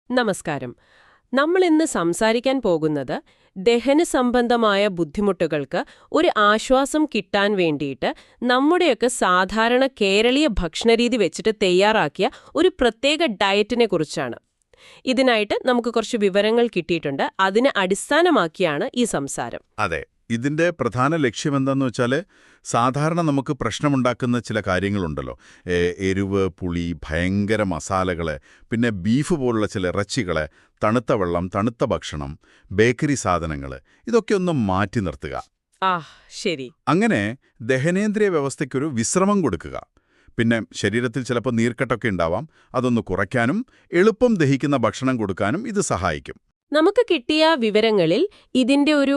നമസ്കാരം. നമ്മൾ ഇന്ന് സംസാരിക്കാൻ പോകുന്നത് ദഹന സംബന്ധമായ ബുദ്ധിമുട്ടുകൾക്ക് ഒരു ആശ്വാസം കിട്ടാൻ വേണ്ടിയിട്ട് നമ്മുടെയൊക്കെ സാധാരണ കേരളീയ ഭക്ഷണരീതി വെച്ചിട്ട് തയ്യാറാക്കിയ ഒരു പ്രത്യേക ഡയറ്റിനെ കുറിച്ചാണ്. ഇതിനായിട്ട് നമുക്ക് കുറച്ച് വിവരങ്ങൾ കിട്ടിയിട്ടുണ്ട്. അതിനെ അടിസ്ഥാനമാക്കിയാണ് ഈ സംസാരം. അതെ, ഇതിന്റെ പ്രധാന ലക്ഷ്യമെന്താന്ന് വെച്ചാൽ സാധാരണ നമുക്ക് പ്രശ്നമുണ്ടാക്കുന്ന ചില കാര്യങ്ങളുണ്ടല്ലോ. എരിവ്, പുളി, ഭയങ്കര മസാലകൾ, പിന്നെ ബീഫ് പോലുള്ള ചില ഇറച്ചികൾ, തണുത്ത വെള്ളം, തണുത്ത ഭക്ഷണം, ബേക്കറി സാധനങ്ങൾ, ഇതൊക്കെ ഒന്ന് മാറ്റി നിർത്തുക. ശരി. അങ്ങനെ ദഹനേന്ദ്രിയ വ്യവസ്ഥയ്ക്കൊരു വിശ്രമം കൊടുക്കുക. പിന്നെ ശരീരത്തിൽ ചിലപ്പോൾ നീർക്കെട്ടൊക്കെ ഉണ്ടാവാം, അതൊന്ന് കുറയ്ക്കാനും എളുപ്പം ദഹിക്കുന്ന ഭക്ഷണം കൊടുക്കാനും ഇത് സഹായിക്കും. നമുക്ക് കിട്ടിയ വിവരങ്ങളിൽ ഇതിന്റെ ഒരു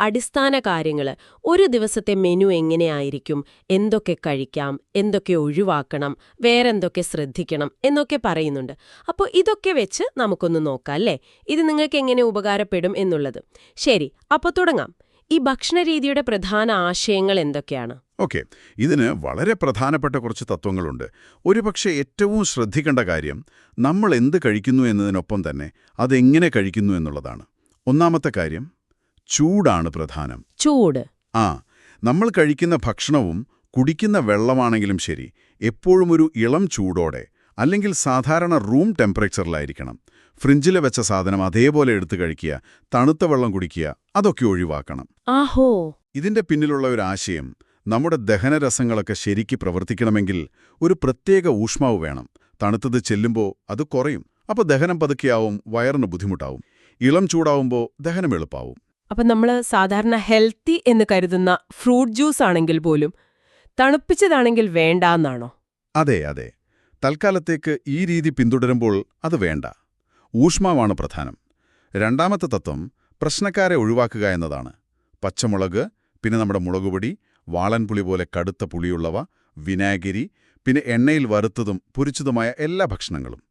അടിസ്ഥാന കാര്യങ്ങൾ, ഒരു ദിവസത്തെ മെനു എങ്ങനെയായിരിക്കും, എന്തൊക്കെ കഴിക്കാം, എന്തൊക്കെ ഒഴിവാക്കണം, വേറെന്തൊക്കെ ശ്രദ്ധിക്കണം എന്നൊക്കെ പറയുന്നുണ്ട്. അപ്പോൾ ഇതൊക്കെ വെച്ച് നമുക്കൊന്ന് നോക്കാം അല്ലേ, ഇത് നിങ്ങൾക്ക് എങ്ങനെ ഉപകാരപ്പെടും എന്നുള്ളത്. ശരി, അപ്പോൾ തുടങ്ങാം. ഈ ഭക്ഷണരീതിയുടെ പ്രധാന ആശയങ്ങൾ എന്തൊക്കെയാണ്? ഓക്കെ, ഇതിന് വളരെ പ്രധാനപ്പെട്ട കുറച്ച് തത്വങ്ങളുണ്ട്. ഒരുപക്ഷെ ഏറ്റവും ശ്രദ്ധിക്കേണ്ട കാര്യം നമ്മൾ എന്ത് കഴിക്കുന്നു എന്നതിനൊപ്പം തന്നെ അതെങ്ങനെ കഴിക്കുന്നു എന്നുള്ളതാണ്. ഒന്നാമത്തെ കാര്യം, ചൂടാണ് പ്രധാനം. ചൂട്. നമ്മൾ കഴിക്കുന്ന ഭക്ഷണവും കുടിക്കുന്ന വെള്ളമാണെങ്കിലും ശരി, എപ്പോഴും ഒരു ഇളം ചൂടോടെ, അല്ലെങ്കിൽ സാധാരണ റൂം ടെമ്പറേച്ചറിലായിരിക്കണം. ഫ്രിഡ്ജിൽ വെച്ച സാധനം അതേപോലെ എടുത്തു കഴിക്കുക, തണുത്ത വെള്ളം കുടിക്കുക, അതൊക്കെ ഒഴിവാക്കണം. ഇതിന്റെ പിന്നിലുള്ള ഒരു ആശയം, നമ്മുടെ ദഹനരസങ്ങളൊക്കെ ശരിക്ക് പ്രവർത്തിക്കണമെങ്കിൽ ഒരു പ്രത്യേക ഊഷ്മാവ് വേണം. തണുത്തത് ചെല്ലുമ്പോൾ അത് കുറയും, അപ്പോൾ ദഹനം പതുക്കെയാവും, വയറിന് ബുദ്ധിമുട്ടാവും. ഇളം ചൂടാവുമ്പോൾ ദഹനം എളുപ്പാവും. അപ്പം നമ്മൾ സാധാരണ ഹെൽത്തി എന്ന് കരുതുന്ന ഫ്രൂട്ട് ജ്യൂസ് ആണെങ്കിൽ പോലും തണുപ്പിച്ചതാണെങ്കിൽ വേണ്ടാന്നാണോ? അതെ, തൽക്കാലത്തേക്ക് ഈ രീതി പിന്തുടരുമ്പോൾ അത് വേണ്ട. ഊഷ്മാവാണ് പ്രധാനം. രണ്ടാമത്തെ തത്വം പ്രശ്നക്കാരെ ഒഴിവാക്കുക എന്നതാണ്. പച്ചമുളക്, പിന്നെ നമ്മുടെ മുളകുപൊടി, വാളൻപുളി പോലെ കടുത്ത പുളിയുള്ളവ, വിനാഗിരി, പിന്നെ എണ്ണയിൽ വറുത്തതും പൊരിച്ചതുമായ എല്ലാ ഭക്ഷണങ്ങളും.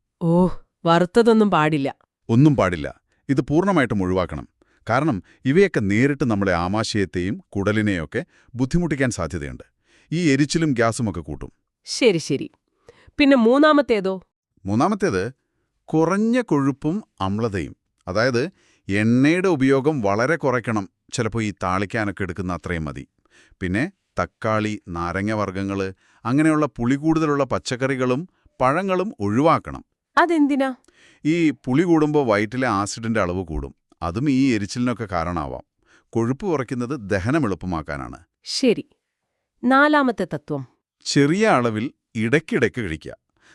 വറുത്തതൊന്നും പാടില്ല. ഒന്നും പാടില്ല. ഇത് പൂർണ്ണമായിട്ടും ഒഴിവാക്കണം. കാരണം ഇവയൊക്കെ നേരിട്ട് നമ്മുടെ ആമാശയത്തെയും കുടലിനെയൊക്കെ ബുദ്ധിമുട്ടിക്കാൻ സാധ്യതയുണ്ട്. ഈ എരിച്ചിലും ഗ്യാസുമൊക്കെ കൂട്ടും. ശരി. പിന്നെ മൂന്നാമത്തേത് കുറഞ്ഞ കൊഴുപ്പും അമ്ലതയും. അതായത് എണ്ണയുടെ ഉപയോഗം വളരെ കുറയ്ക്കണം. ചിലപ്പോൾ ഈ താളിക്കാനൊക്കെ എടുക്കുന്ന അത്രയും മതി. പിന്നെ തക്കാളി, നാരങ്ങ വർഗ്ഗങ്ങൾ, അങ്ങനെയുള്ള പുളി കൂടുതലുള്ള പച്ചക്കറികളും പഴങ്ങളും ഒഴിവാക്കണം. അതെന്തിനാ? ഈ പുളി കൂടുമ്പോൾ വയറ്റിലെ ആസിഡിന്റെ അളവ് കൂടും. അതും ഈ എരിച്ചിലിനൊക്കെ കാരണമാവാം. കൊഴുപ്പ് കുറയ്ക്കുന്നത് ദഹനം എളുപ്പമാക്കാനാണ്. ശരി. നാലാമത്തെ തത്വം, ചെറിയ അളവിൽ ഇടയ്ക്കിടയ്ക്ക് കഴിക്കുക.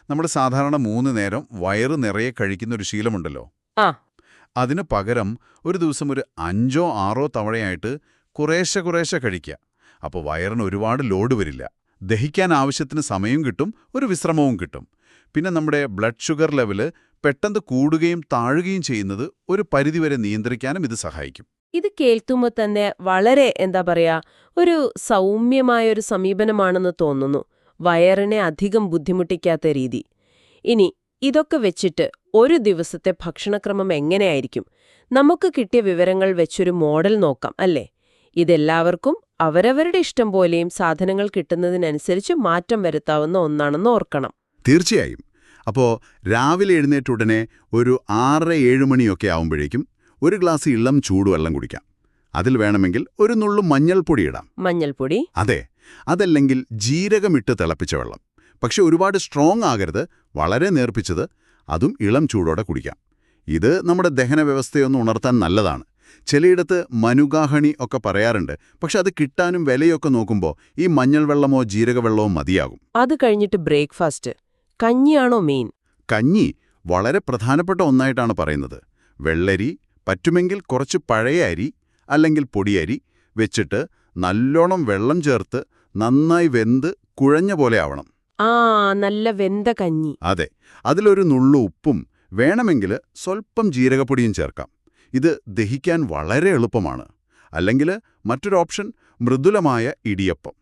നമ്മൾ സാധാരണ 3 നേരം വയറ് നിറയെ കഴിക്കുന്നൊരു ശീലമുണ്ടല്ലോ. അതിന് പകരം ഒരു ദിവസം ഒരു 5ഓ 6ഓ തവണയായിട്ട് കുറേശ്ശെ കഴിക്കുക. അപ്പോൾ വയറിന് ഒരുപാട് ലോഡ് വരില്ല. ദഹിക്കാൻ ആവശ്യത്തിന് സമയം കിട്ടും, ഒരു വിശ്രമവും കിട്ടും. പിന്നെ നമ്മുടെ ബ്ലഡ് ഷുഗർ ലെവല് പെട്ടെന്ന് കൂടുകയും താഴുകയും ചെയ്യുന്നത് ഒരു പരിധിവരെ നിയന്ത്രിക്കാനും ഇത് സഹായിക്കും. ഇത് കേൾക്കുമ്പോൾ തന്നെ വളരെ ഒരു സൗമ്യമായൊരു സമീപനമാണെന്ന് തോന്നുന്നു. വയറിനെ അധികം ബുദ്ധിമുട്ടിക്കാത്ത രീതി. ഇനി ഇതൊക്കെ വെച്ചിട്ട് ഒരു ദിവസത്തെ ഭക്ഷണക്രമം എങ്ങനെയായിരിക്കും? നമുക്ക് കിട്ടിയ വിവരങ്ങൾ വെച്ചൊരു മോഡൽ നോക്കാം അല്ലേ? ഇതെല്ലാവർക്കും അവരവരുടെ ഇഷ്ടം പോലെയും സാധനങ്ങൾ കിട്ടുന്നതിനനുസരിച്ച് മാറ്റം വരുത്താവുന്ന ഒന്നാണെന്ന് ഓർക്കണം. തീർച്ചയായും. അപ്പോൾ രാവിലെ എഴുന്നേറ്റുടനെ ഒരു 6-7 മണിയൊക്കെ ആവുമ്പോഴേക്കും ഒരു ഗ്ലാസ് ഇളം ചൂടുവെള്ളം കുടിക്കാം. അതിൽ വേണമെങ്കിൽ ഒരു നുള്ളു മഞ്ഞൾപ്പൊടി ഇടാം. മഞ്ഞൾപ്പൊടി? അതെ. അതല്ലെങ്കിൽ ജീരകമിട്ട് തിളപ്പിച്ച വെള്ളം. പക്ഷെ ഒരുപാട് സ്ട്രോങ് ആകരുത്, വളരെ നേർപ്പിച്ചത്. അതും ഇളം ചൂടോടെ കുടിക്കാം. ഇത് നമ്മുടെ ദഹന വ്യവസ്ഥയൊന്ന് ഉണർത്താൻ നല്ലതാണ്. ചിലയിടത്ത് മനുഗാഹണി ഒക്കെ പറയാറുണ്ട്. പക്ഷെ അത് കിട്ടാനും വിലയൊക്കെ നോക്കുമ്പോൾ ഈ മഞ്ഞൾ വെള്ളമോ ജീരകവെള്ളമോ മതിയാകും. അത് കഴിഞ്ഞിട്ട് ബ്രേക്ക്ഫാസ്റ്റ്, കഞ്ഞിയാണോ മെയിൻ? കഞ്ഞി വളരെ പ്രധാനപ്പെട്ട ഒന്നായിട്ടാണ് പറയുന്നത്. വെള്ളരി, പറ്റുമെങ്കിൽ കുറച്ച് പഴയ അരി അല്ലെങ്കിൽ പൊടിയരി വെച്ചിട്ട് നല്ലോണം വെള്ളം ചേർത്ത് നന്നായി വെന്ത് കുഴഞ്ഞ പോലെ ആവണം. നല്ല വെന്ത കഞ്ഞി. അതെ. അതിലൊരു നുള്ളു ഉപ്പും വേണമെങ്കിൽ സ്വൽപ്പം ജീരകപ്പൊടിയും ചേർക്കാം. ഇത് ദഹിക്കാൻ വളരെ എളുപ്പമാണ്. അല്ലെങ്കിൽ മറ്റൊരു ഓപ്ഷൻ മൃദുലമായ ഇടിയപ്പം.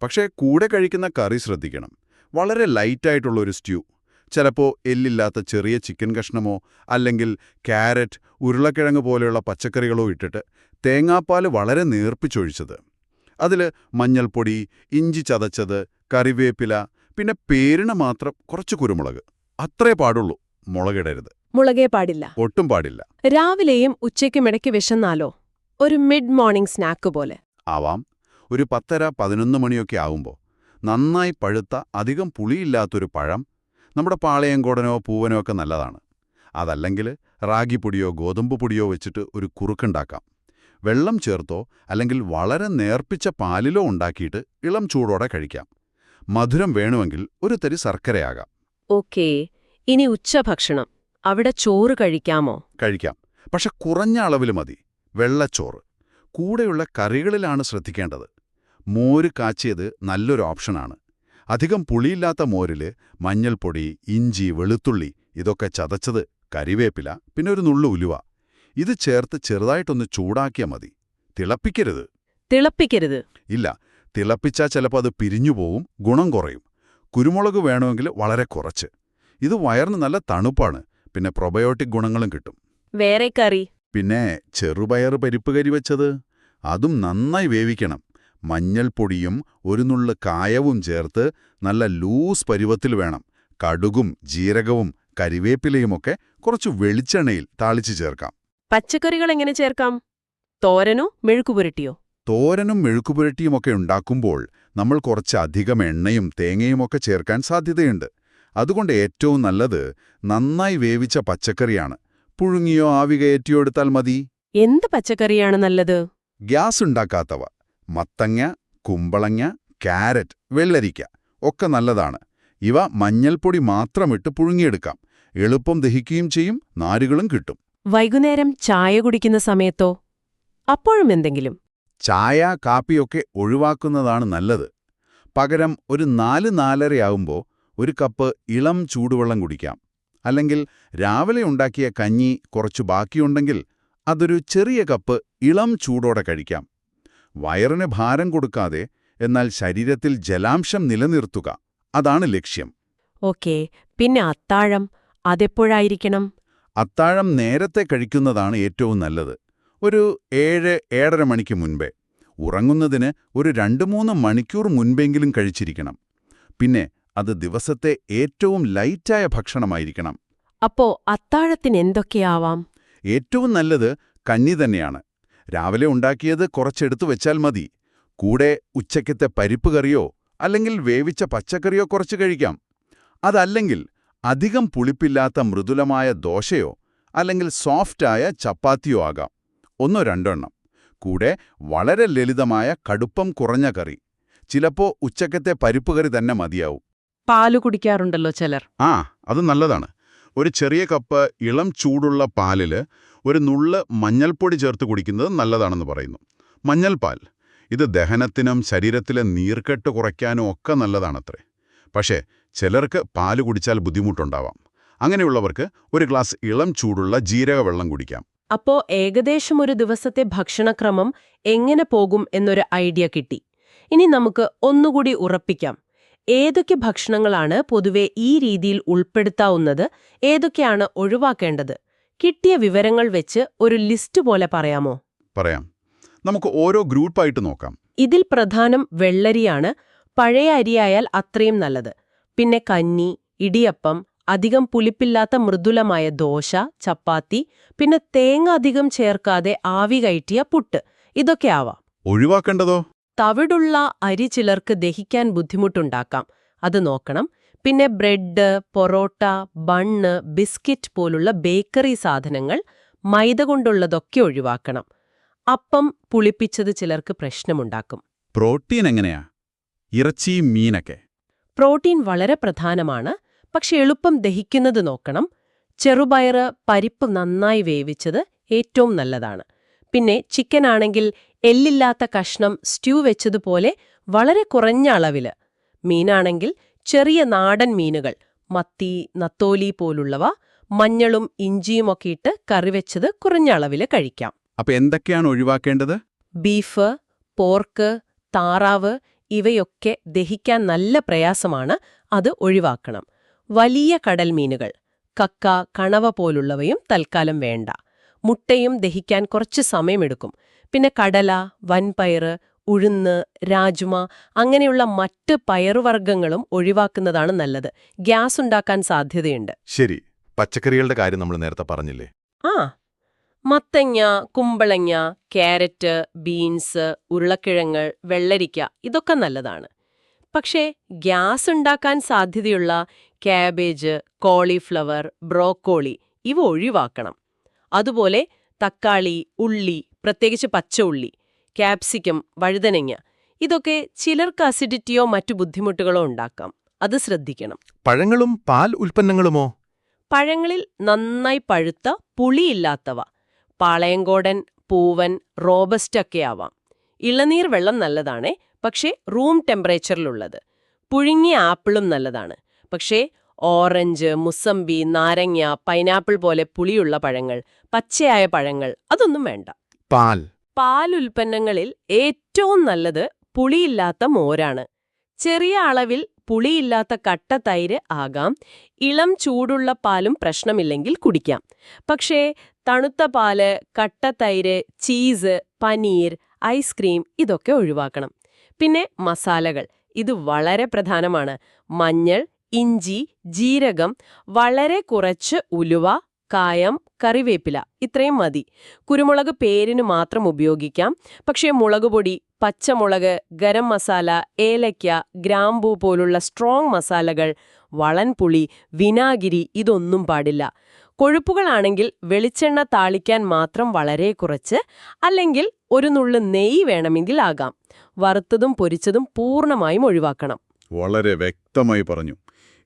പക്ഷേ കൂടെ കഴിക്കുന്ന കറി ശ്രദ്ധിക്കണം. വളരെ ലൈറ്റായിട്ടുള്ളൊരു സ്റ്റ്യൂ, ചിലപ്പോൾ എല്ലില്ലാത്ത ചെറിയ ചിക്കൻ കഷ്ണമോ അല്ലെങ്കിൽ ക്യാരറ്റ്, ഉരുളക്കിഴങ്ങ് പോലെയുള്ള പച്ചക്കറികളോ ഇട്ടിട്ട് തേങ്ങാപ്പാൽ വളരെ നേർപ്പിച്ചൊഴിച്ചത്. അതിൽ മഞ്ഞൾപ്പൊടി, ഇഞ്ചി ചതച്ചത്, കറിവേപ്പില, പിന്നെ പേരിന് മാത്രം കുറച്ച് കുരുമുളക്, അത്രേ പാടുള്ളൂ. മുളകിടരുത്. മുളകേ പാടില്ല. ഒട്ടും പാടില്ല. രാവിലെയും ഉച്ചയ്ക്കും ഇടയ്ക്ക് വിശന്നാലോ? ഒരു മിഡ് മോർണിംഗ് സ്നാക്ക് പോലെ ആവാം. ഒരു 10:30-11 മണിയൊക്കെ ആവുമ്പോൾ നന്നായി പഴുത്ത അധികം പുളിയില്ലാത്തൊരു പഴം, നമ്മുടെ പാളയംകോടനോ പൂവനോ ഒക്കെ നല്ലതാണ്. അതല്ലെങ്കിൽ റാഗിപ്പൊടിയോ ഗോതമ്പ് പൊടിയോ വെച്ചിട്ട് ഒരു കുറുക്കുണ്ടാക്കാം. വെള്ളം ചേർത്തോ അല്ലെങ്കിൽ വളരെ നേർപ്പിച്ച പാലിലോ ഉണ്ടാക്കിയിട്ട് ഇളം ചൂടോടെ കഴിക്കാം. മധുരം വേണമെങ്കിൽ ഒരു തരി ശർക്കരയാകാം. ഓക്കേ. ഇനി ഉച്ചഭക്ഷണം, അവിടെ ചോറ് കഴിക്കാമോ? കഴിക്കാം, പക്ഷെ കുറഞ്ഞ അളവിൽ മതി. വെള്ളച്ചോറ്. കൂടെയുള്ള കറികളിലാണ് ശ്രദ്ധിക്കേണ്ടത്. മോര് കാച്ചിയത് നല്ലൊരു ഓപ്ഷനാണ്. അധികം പുളിയില്ലാത്ത മോരില് മഞ്ഞൾപ്പൊടി, ഇഞ്ചി, വെളുത്തുള്ളി ഇതൊക്കെ ചതച്ചത്, കരിവേപ്പില, പിന്നെ ഒരു നുള്ളു ഉലുവ ഇത് ചേർത്ത് ചെറുതായിട്ടൊന്ന് ചൂടാക്കിയാൽ മതി. തിളപ്പിക്കരുത്. തിളപ്പിക്കരുത്? ഇല്ല, തിളപ്പിച്ചാൽ ചിലപ്പോൾ അത് പിരിഞ്ഞുപോവും, ഗുണം കുറയും. കുരുമുളക് വേണമെങ്കിൽ വളരെ കുറച്ച്. ഇത് വയറിന് നല്ല തണുപ്പാണ്, പിന്നെ പ്രൊബയോട്ടിക് ഗുണങ്ങളും കിട്ടും. വേറെ കറി? പിന്നെ ചെറുപയർ പരിപ്പ് കറി വെച്ചത്, അതും നന്നായി വേവിക്കണം. മഞ്ഞൾപ്പൊടിയും ഒരു നുള്ള് കായവും ചേർത്ത് നല്ല ലൂസ് പരുവത്തിൽ വേണം. കടുകും ജീരകവും കരിവേപ്പിലയുമൊക്കെ കുറച്ച് വെളിച്ചെണ്ണയിൽ താളിച്ച് ചേർക്കാം. പച്ചക്കറികൾ എങ്ങനെ ചേർക്കാം? തോരനോ മെഴുക്കുപുരട്ടിയോ? തോരനും മെഴുക്കുപുരട്ടിയുമൊക്കെ ഉണ്ടാക്കുമ്പോൾ നമ്മൾ കുറച്ച് അധികം എണ്ണയും തേങ്ങയുമൊക്കെ ചേർക്കാൻ സാധ്യതയുണ്ട്. അതുകൊണ്ട് ഏറ്റവും നല്ലത് നന്നായി വേവിച്ച പച്ചക്കറിയാണ്. പുഴുങ്ങിയോ ആവി കയറ്റിയോ എടുത്താൽ മതി. എന്ത് പച്ചക്കറിയാണ് നല്ലത്? ഗ്യാസ് ഉണ്ടാക്കാത്തവ. മത്തങ്ങ, കുമ്പളങ്ങ, ക്യാരറ്റ്, വെള്ളരിക്ക ഒക്കെ നല്ലതാണ്. ഇവ മഞ്ഞൾപ്പൊടി മാത്രമിട്ട് പുഴുങ്ങിയെടുക്കാം. എളുപ്പം ദഹിക്കുകയും ചെയ്യും, നാരുകളും കിട്ടും. വൈകുന്നേരം ചായ കുടിക്കുന്ന സമയത്തോ? അപ്പോഴും എന്തെങ്കിലും? ചായ, കാപ്പിയൊക്കെ ഒഴിവാക്കുന്നതാണ് നല്ലത്. പകരം ഒരു 4-4:30 ഒരു കപ്പ് ഇളം ചൂടുവെള്ളം കുടിക്കാം. അല്ലെങ്കിൽ രാവിലെ ഉണ്ടാക്കിയ കഞ്ഞി കുറച്ചു ബാക്കിയുണ്ടെങ്കിൽ അതൊരു ചെറിയ കപ്പ് ഇളം ചൂടോടെ കഴിക്കാം. വയറിന് ഭാരം കൊടുക്കാതെ, എന്നാൽ ശരീരത്തിൽ ജലാംശം നിലനിർത്തുക, അതാണ് ലക്ഷ്യം. ഓക്കേ. പിന്നെ അത്താഴം, അതെപ്പോഴായിരിക്കണം? അത്താഴം നേരത്തെ കഴിക്കുന്നതാണ് ഏറ്റവും നല്ലത്. ഒരു 7-7:30 മണിക്ക് മുൻപേ. ഉറങ്ങുന്നതിന് ഒരു 2-3 മണിക്കൂർ മുൻപെങ്കിലും കഴിച്ചിരിക്കണം. പിന്നെ അത് ദിവസത്തെ ഏറ്റവും ലൈറ്റായ ഭക്ഷണമായിരിക്കണം. അപ്പോ അത്താഴത്തിന് എന്തൊക്കെയാവാം? ഏറ്റവും നല്ലത് കഞ്ഞി തന്നെയാണ്. രാവിലെ ഉണ്ടാക്കിയത് കുറച്ചെടുത്തു വെച്ചാൽ മതി. കൂടെ ഉച്ചയ്ക്കത്തെ പരിപ്പ് കറിയോ അല്ലെങ്കിൽ വേവിച്ച പച്ചക്കറിയോ കുറച്ച് കഴിക്കാം. അതല്ലെങ്കിൽ അധികം പുളിപ്പില്ലാത്ത മൃദുലമായ ദോശയോ അല്ലെങ്കിൽ സോഫ്റ്റായ ചപ്പാത്തിയോ ആകാം. 1-2 എണ്ണം. കൂടെ വളരെ ലളിതമായ കടുപ്പം കുറഞ്ഞ കറി. ചിലപ്പോ ഉച്ചക്കത്തെ പരിപ്പ് കറി തന്നെ മതിയാവും. പാല് കുടിക്കാറുണ്ടല്ലോ ചിലർ. അത് നല്ലതാണ്. ഒരു ചെറിയ കപ്പ് ഇളം ചൂടുള്ള പാലില് ഒരു നുള്ള് മഞ്ഞൾപ്പൊടി ചേർത്ത് കുടിക്കുന്നത് നല്ലതാണെന്ന് പറയുന്നു. മഞ്ഞൾപ്പാൽ ഇത് ദഹനത്തിനും ശരീരത്തിലെ നീർക്കെട്ട് കുറയ്ക്കാനും ഒക്കെ നല്ലതാണത്രേ. പക്ഷേ ചിലർക്ക് പാല് കുടിച്ചാൽ ബുദ്ധിമുട്ടുണ്ടാവാം. അങ്ങനെയുള്ളവർക്ക് ഒരു ഗ്ലാസ് ഇളം ചൂടുള്ള ജീരകവെള്ളം കുടിക്കാം. അപ്പോ ഏകദേശം ഒരു ദിവസത്തെ ഭക്ഷണക്രമം എങ്ങനെ പോകും എന്നൊരു ഐഡിയ കിട്ടി. ഇനി നമുക്ക് ഒന്നുകൂടി ഉറപ്പിക്കാം. ഏതൊക്കെ ഭക്ഷണങ്ങളാണ് പൊതുവെ ഈ രീതിയിൽ ഉൾപ്പെടുത്താവുന്നത്, ഏതൊക്കെയാണ് ഒഴിവാക്കേണ്ടത്? കിട്ടിയ വിവരങ്ങൾ വെച്ച് ഒരു ലിസ്റ്റ് പോലെ പറയാമോ? പറയാം. നമുക്ക് ഓരോ ഗ്രൂപ്പായിട്ട് നോക്കാം. ഇതിൽ പ്രധാനം വെള്ളരിയാണ്. പഴയ അരിയായാൽ അത്രയും നല്ലത്. പിന്നെ കഞ്ഞി, ഇടിയപ്പം, അധികം പുളിപ്പില്ലാത്ത മൃദുലമായ ദോശ, ചപ്പാത്തി, പിന്നെ തേങ്ങ അധികം ചേർക്കാതെ ആവി കയറ്റിയ പുട്ട്, ഇതൊക്കെ ആവാം. ഒഴിവാക്കേണ്ടതോ? തവിടുള്ള അരി ചിലർക്ക് ദഹിക്കാൻ ബുദ്ധിമുട്ടുണ്ടാക്കാം, അത് നോക്കണം. പിന്നെ ബ്രെഡ്, പൊറോട്ട, ബണ്ണ്, ബിസ്ക്കറ്റ് പോലുള്ള ബേക്കറി സാധനങ്ങൾ, മൈദ കൊണ്ടുള്ളതൊക്കെ ഒഴിവാക്കണം. അപ്പം പുളിപ്പിച്ചത് ചിലർക്ക് പ്രശ്നമുണ്ടാക്കും. പ്രോട്ടീൻ എങ്ങനെയാ? ഇറച്ചി, മീനൊക്കെ? പ്രോട്ടീൻ വളരെ പ്രധാനമാണ്, പക്ഷെ എളുപ്പം ദഹിക്കുന്നത് നോക്കണം. ചെറുപയറ്, പരിപ്പ് നന്നായി വേവിച്ചത് ഏറ്റവും നല്ലതാണ്. പിന്നെ ചിക്കൻ ആണെങ്കിൽ എല്ലില്ലാത്ത കഷ്ണം സ്റ്റ്യൂ വെച്ചതുപോലെ വളരെ കുറഞ്ഞ അളവില്. മീനാണെങ്കിൽ ചെറിയ നാടൻ മീനുകൾ, മത്തി, നത്തോലി പോലുള്ളവ, മഞ്ഞളും ഇഞ്ചിയുമൊക്കെ ഇട്ട് കറിവെച്ചത് കുറഞ്ഞ അളവില് കഴിക്കാം. അപ്പൊ എന്തൊക്കെയാണ് ഒഴിവാക്കേണ്ടത്? ബീഫ്, പോർക്ക്, താറാവ് ഇവയൊക്കെ ദഹിക്കാൻ നല്ല പ്രയാസമാണ്, അത് ഒഴിവാക്കണം. വലിയ കടൽ മീനുകൾ, കക്ക, കണവ പോലുള്ളവയും തൽക്കാലം വേണ്ട. മുട്ടയും ദഹിക്കാൻ കുറച്ച് സമയമെടുക്കും. പിന്നെ കടല, വൻപയറ്, ഉഴുന്ന്, രാജ്മ അങ്ങനെയുള്ള മറ്റ് പയറുവർഗ്ഗങ്ങളും ഒഴിവാക്കുന്നതാണ് നല്ലത്. ഗ്യാസ് ഉണ്ടാക്കാൻ സാധ്യതയുണ്ട്. ശരി. പച്ചക്കറികളുടെ കാര്യം നമ്മൾ നേരത്തെ പറഞ്ഞില്ലേ? ആ മത്തങ്ങ, കുമ്പളങ്ങ, ക്യാരറ്റ്, ബീൻസ്, ഉരുളക്കിഴങ്ങ്, വെള്ളരിക്ക ഇതൊക്കെ നല്ലതാണ്. പക്ഷേ ഗ്യാസ് ഉണ്ടാക്കാൻ സാധ്യതയുള്ള കാബേജ്, കോളിഫ്ലവർ, ബ്രോക്കോളി ഇവ ഒഴിവാക്കണം. അതുപോലെ തക്കാളി, ഉള്ളി, പ്രത്യേകിച്ച് പച്ച ഉള്ളി, ക്യാപ്സിക്കം, വഴുതനങ്ങ ഇതൊക്കെ ചിലർക്ക് അസിഡിറ്റിയോ മറ്റു ബുദ്ധിമുട്ടുകളോ ഉണ്ടാക്കാം. അത് ശ്രദ്ധിക്കണം. പഴങ്ങളും പാൽ ഉൽപ്പന്നങ്ങളുമോ? പഴങ്ങളിൽ നന്നായി പഴുത്ത പുളിയില്ലാത്തവ, പാളയങ്കോടൻ, പൂവൻ, റോബസ്റ്റ് ഒക്കെ ആവാം. ഇളനീർ വെള്ളം നല്ലതാണേ, പക്ഷേ റൂം ടെമ്പറേച്ചറിലുള്ളത്. പുഴുങ്ങിയ ആപ്പിളും നല്ലതാണ്. പക്ഷേ ഓറഞ്ച്, മുസമ്പി, നാരങ്ങ, പൈനാപ്പിൾ പോലെ പുളിയുള്ള പഴങ്ങൾ, പച്ചയായ പഴങ്ങൾ അതൊന്നും വേണ്ട. പാൽ ഉൽപ്പന്നങ്ങളിൽ ഏറ്റവും നല്ലത് പുളിയില്ലാത്ത മോരാണ്. ചെറിയ അളവിൽ പുളിയില്ലാത്ത കട്ട തൈര് ആകാം. ഇളം ചൂടുള്ള പാലും പ്രശ്നമില്ലെങ്കിൽ കുടിക്കാം. പക്ഷേ തണുത്ത പാല്, കട്ട തൈര്, ചീസ്, പനീർ, ഐസ്ക്രീം ഇതൊക്കെ ഒഴിവാക്കണം. പിന്നെ മസാലകൾ, ഇത് വളരെ പ്രധാനമാണ്. മഞ്ഞൾ, ഇഞ്ചി, ജീരകം, വളരെ കുറച്ച് ഉലുവ, കായം, കറിവേപ്പില ഇത്രയും മതി. കുരുമുളക് പേരിന് മാത്രം ഉപയോഗിക്കാം. പക്ഷേ മുളകുപൊടി, പച്ചമുളക്, ഗരം മസാല, ഏലയ്ക്ക, ഗ്രാമ്പൂ പോലുള്ള സ്ട്രോങ് മസാലകൾ, വളൻപുളി, വിനാഗിരി ഇതൊന്നും പാടില്ല. കൊഴുപ്പുകളാണെങ്കിൽ വെളിച്ചെണ്ണ താളിക്കാൻ മാത്രം വളരെ കുറച്ച്, അല്ലെങ്കിൽ ഒരു നുള്ളു നെയ്യ് വേണമെങ്കിൽ ആകാം. വറുത്തതും പൊരിച്ചതും പൂർണ്ണമായും ഒഴിവാക്കണം. വളരെ വ്യക്തമായി പറഞ്ഞു.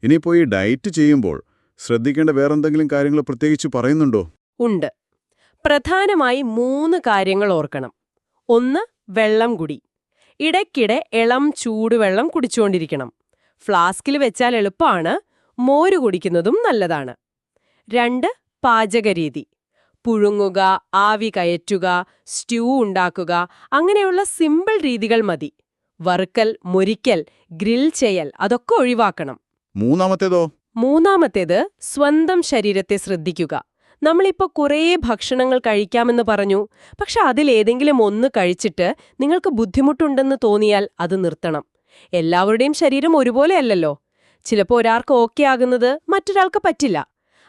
ഇനിയിപ്പോൾ ഈ ഡയറ്റ് ചെയ്യുമ്പോൾ ശ്രദ്ധിക്കേണ്ട വേറെന്തെങ്കിലും കാര്യങ്ങൾ പ്രത്യേകിച്ച് പറയുന്നുണ്ടോ? ഉണ്ട്. പ്രധാനമായി 3 കാര്യങ്ങൾ ഓർക്കണം. 1. വെള്ളം കുടി. ഇടയ്ക്കിടെ ഇളം ചൂടുവെള്ളം കുടിച്ചുകൊണ്ടിരിക്കണം. ഫ്ലാസ്കിൽ വെച്ചാൽ എളുപ്പമാണ്. മോര് കുടിക്കുന്നതും നല്ലതാണ്. 2. പാചകരീതി. പുഴുങ്ങുക, ആവി കയറ്റുക, സ്റ്റ്യൂ ഉണ്ടാക്കുക, അങ്ങനെയുള്ള സിമ്പിൾ രീതികൾ മതി. വറുക്കൽ, മൊരിക്കൽ, ഗ്രിൽ ചെയ്യൽ അതൊക്കെ ഒഴിവാക്കണം. മൂന്നാമത്തേത് സ്വന്തം ശരീരത്തെ ശ്രദ്ധിക്കുക. നമ്മളിപ്പോൾ കുറേ ഭക്ഷണങ്ങൾ കഴിക്കാമെന്ന് പറഞ്ഞു. പക്ഷെ അതിലേതെങ്കിലും ഒന്ന് കഴിച്ചിട്ട് നിങ്ങൾക്ക് ബുദ്ധിമുട്ടുണ്ടെന്ന് തോന്നിയാൽ അത് നിർത്തണം. എല്ലാവരുടെയും ശരീരം ഒരുപോലെയല്ലല്ലോ. ചിലപ്പോൾ ഒരാൾക്ക് ഓക്കെ ആകുന്നത് മറ്റൊരാൾക്ക് പറ്റില്ല.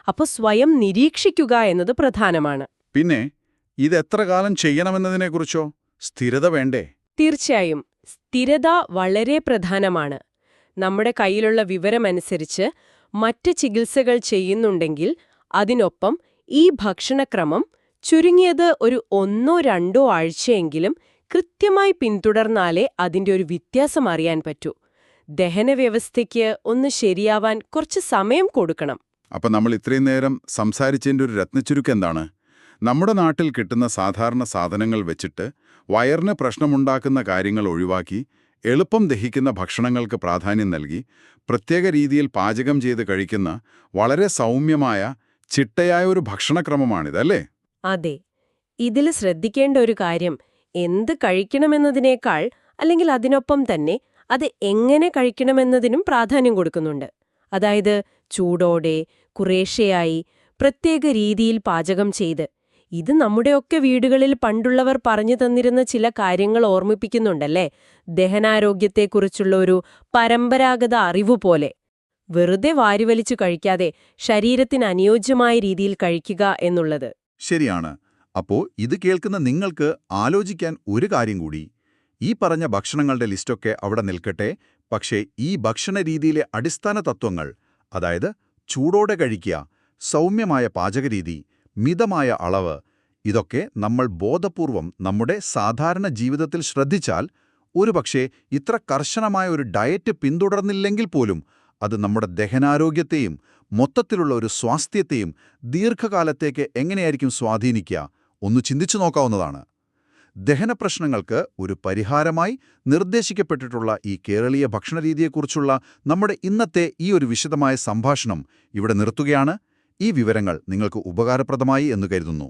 അപ്പോൾ സ്വയം നിരീക്ഷിക്കുക എന്നത് പ്രധാനമാണ്. പിന്നെ ഇതെത്ര കാലം ചെയ്യണമെന്നതിനെക്കുറിച്ചോ? സ്ഥിരത വേണ്ടേ? തീർച്ചയായും സ്ഥിരത വളരെ പ്രധാനമാണ്. നമ്മുടെ കയ്യിലുള്ള വിവരമനുസരിച്ച് മറ്റ് ചികിത്സകൾ ചെയ്യുന്നുണ്ടെങ്കിൽ അതിനൊപ്പം ഈ ഭക്ഷണക്രമം ചുരുങ്ങിയത് ഒരു 1-2 ആഴ്ചയെങ്കിലും കൃത്യമായി പിന്തുടർന്നാലേ അതിന്റെ ഒരു വ്യത്യാസം അറിയാൻ പറ്റൂ. ദഹനവ്യവസ്ഥയ്ക്ക് ഒന്ന് ശരിയാവാൻ കുറച്ച് സമയം കൊടുക്കണം. അപ്പം നമ്മൾ ഇത്രയും നേരം സംസാരിച്ചതിൻ്റെ ഒരു രത്നച്ചുരുക്കം എന്താണ്? നമ്മുടെ നാട്ടിൽ കിട്ടുന്ന സാധാരണ സാധനങ്ങൾ വെച്ചിട്ട് വയറിന് പ്രശ്നമുണ്ടാക്കുന്ന കാര്യങ്ങൾ ഒഴിവാക്കി എളുപ്പം ദഹിക്കുന്ന ഭക്ഷണങ്ങൾക്ക് പ്രാധാന്യം നൽകി പ്രത്യേക രീതിയിൽ പാചകം ചെയ്ത് കഴിക്കുന്ന വളരെ സൗമ്യമായ, ചിട്ടയായ ഒരു ഭക്ഷണക്രമമാണിതല്ലേ? അതെ. ഇതിൽ ശ്രദ്ധിക്കേണ്ട ഒരു കാര്യം എന്ത് കഴിക്കണമെന്നതിനേക്കാൾ, അല്ലെങ്കിൽ അതിനൊപ്പം തന്നെ അത് എങ്ങനെ കഴിക്കണമെന്നതിനും പ്രാധാന്യം കൊടുക്കുന്നുണ്ട്. അതായത് ചൂടോടെ, കുറേശ്ശെയായി, പ്രത്യേക രീതിയിൽ പാചകം ചെയ്ത്. ഇത് നമ്മുടെയൊക്കെ വീടുകളിൽ പണ്ടുള്ളവർ പറഞ്ഞു തന്നിരുന്ന ചില കാര്യങ്ങൾ ഓർമ്മിപ്പിക്കുന്നുണ്ടല്ലേ? ദഹനാരോഗ്യത്തെക്കുറിച്ചുള്ള ഒരു പരമ്പരാഗത അറിവ് പോലെ. വെറുതെ വാരിവലിച്ചു കഴിക്കാതെ ശരീരത്തിന് അനുയോജ്യമായ രീതിയിൽ കഴിക്കുക എന്നുള്ളത്. ശരിയാണ്. അപ്പോ ഇത് കേൾക്കുന്ന നിങ്ങൾക്ക് ആലോചിക്കാൻ ഒരു കാര്യം കൂടി. ഈ പറഞ്ഞ ഭക്ഷണങ്ങളുടെ ലിസ്റ്റൊക്കെ അവിടെ നിൽക്കട്ടെ. പക്ഷേ ഈ ഭക്ഷണ രീതിയിലെ അടിസ്ഥാന തത്വങ്ങൾ, അതായത് ചൂടോടെ കഴിക്കുക, സൗമ്യമായ പാചകരീതി, മിതമായ അളവ്, ഇതൊക്കെ നമ്മൾ ബോധപൂർവം നമ്മുടെ സാധാരണ ജീവിതത്തിൽ ശ്രദ്ധിച്ചാൽ, ഒരുപക്ഷേ ഇത്ര കർശനമായ ഒരു ഡയറ്റ് പിന്തുടർന്നില്ലെങ്കിൽ പോലും അത് നമ്മുടെ ദഹനാരോഗ്യത്തെയും മൊത്തത്തിലുള്ള ഒരു സ്വാസ്ഥ്യത്തെയും ദീർഘകാലത്തേക്ക് എങ്ങനെയായിരിക്കും സ്വാധീനിക്കുക ഒന്ന് ചിന്തിച്ചു നോക്കാവുന്നതാണ്. ദഹനപ്രശ്നങ്ങൾക്ക് ഒരു പരിഹാരമായി നിർദ്ദേശിക്കപ്പെട്ടിട്ടുള്ള ഈ കേരളീയ ഭക്ഷണരീതിയെക്കുറിച്ചുള്ള നമ്മുടെ ഇന്നത്തെ ഈ ഒരു വിശദമായ സംഭാഷണം ഇവിടെ നിർത്തുകയാണ്. ഈ വിവരങ്ങൾ നിങ്ങൾക്ക് ഉപകാരപ്രദമായി എന്ന് കരുതുന്നു.